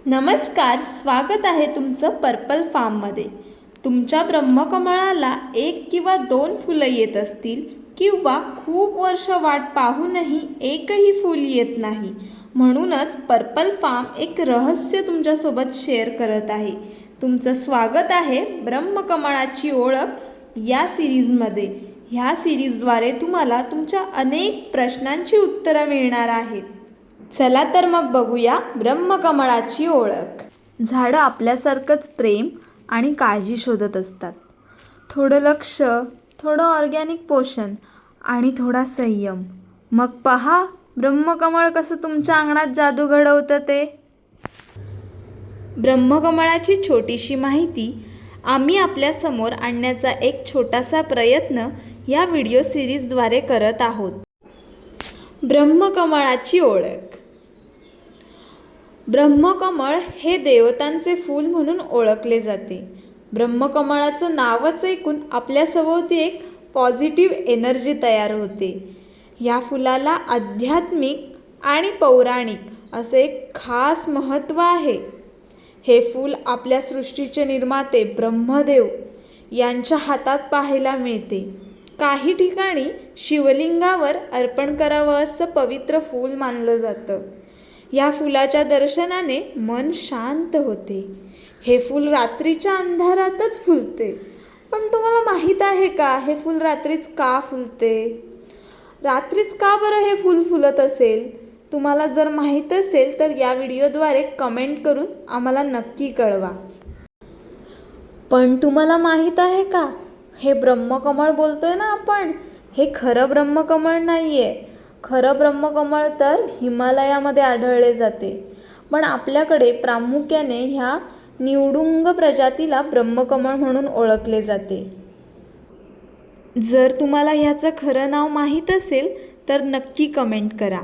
नमस्कार, स्वागत आहे तुमचं पर्पल फार्ममध्ये. तुमच्या ब्रह्मकमळाला एक किंवा दोन फुलं येत असतील किंवा खूप वर्ष वाट पाहूनही एकही फूल येत नाही. म्हणूनच पर्पल फार्म एक रहस्य तुमच्यासोबत शेअर करत आहे. तुमचं स्वागत आहे ब्रह्मकमळाची ओळख या सिरीजमध्ये. ह्या सिरीजद्वारे तुम्हाला तुमच्या अनेक प्रश्नांची उत्तरं मिळणार आहेत. चला तर मग बघूया ब्रह्मकमळाची ओळख. झाडं आपल्यासारखंच प्रेम आणि काळजी शोधत असतात. थोडं लक्ष, थोडं ऑर्गॅनिक पोषण आणि थोडा संयम. मग पहा ब्रह्मकमळ कसं तुमच्या अंगणात जादू घडवतं ते. ब्रह्मकमळाची छोटीशी माहिती आम्ही आपल्यासमोर आणण्याचा एक छोटासा प्रयत्न या व्हिडिओ सिरीजद्वारे करत आहोत. ब्रह्मकमळाची ओळख. ब्रह्मकमळ हे देवतांचे फूल म्हणून ओळखले जाते. ब्रह्मकमळाचं नावच ऐकून आपल्यासभोवती एक पॉझिटिव्ह एनर्जी तयार होते. या फुलाला आध्यात्मिक आणि पौराणिक असे एक खास महत्त्व आहे. हे फूल आपल्या सृष्टीचे निर्माते ब्रह्मदेव यांच्या हातात पाहायला मिळते. काही ठिकाणी शिवलिंगावर अर्पण करावं असं पवित्र फूल मानलं जातं. या फुलाच्या दर्शनाने मन शांत होते. हे फूल रात्रीच्या अंधारातच फुलते. पण तुम्हाला माहीत आहे का हे फूल रात्रीच का फुलते? रात्रीच का बरं हे फूल फुलत असेल? तुम्हाला जर माहीत असेल तर या व्हिडिओद्वारे कमेंट करून आम्हाला नक्की कळवा. पण तुम्हाला माहीत आहे का हे ब्रह्मकमळ बोलतोय ना आपण, हे खरं ब्रह्मकमळ नाही आहे. खरं ब्रह्मकमळ तर हिमालयामध्ये आढळले जाते. पण आपल्याकडे प्रामुख्याने ह्या निवडुंग प्रजातीला ब्रह्मकमळ म्हणून ओळखले जाते. जर तुम्हाला ह्याचं खरं नाव माहीत असेल तर नक्की कमेंट करा.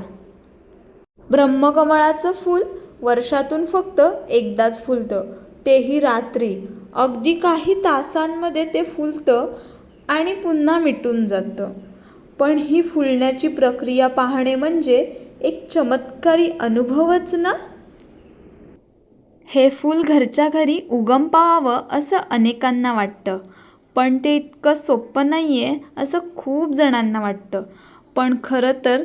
ब्रह्मकमळाचं फूल वर्षातून फक्त एकदाच फुलतं, तेही रात्री. अगदी काही तासांमध्ये ते फुलतं आणि पुन्हा मिटून जातं. पण ही फुलण्याची प्रक्रिया पाहणे म्हणजे एक चमत्कारी अनुभवच ना. हे फूल घरच्या घरी उगम पाहावं असं अनेकांना वाटतं, पण ते इतकं सोपं नाही आहे असं खूप जणांना वाटतं. पण खरं तर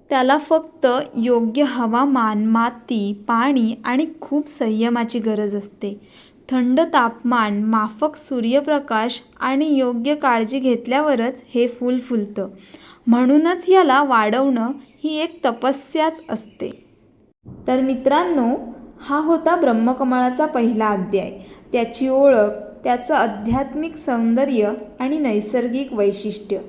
त्याला फक्त योग्य हवामान, माती, पाणी आणि खूप संयमाची गरज असते. थंड तापमान, माफक सूर्यप्रकाश आणि योग्य काळजी घेतल्यावरच हे फूल फुलतं. म्हणूनच याला वाढवणं ही एक तपस्याच असते. तर मित्रांनो, हा होता ब्रह्मकमळाचा पहिला अध्याय. त्याची ओळख, त्याचं आध्यात्मिक सौंदर्य आणि नैसर्गिक वैशिष्ट्य.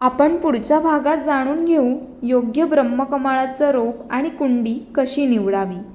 आपण पुढच्या भागात जाणून घेऊ योग्य ब्रह्मकमळाचं रोप आणि कुंडी कशी निवडावी.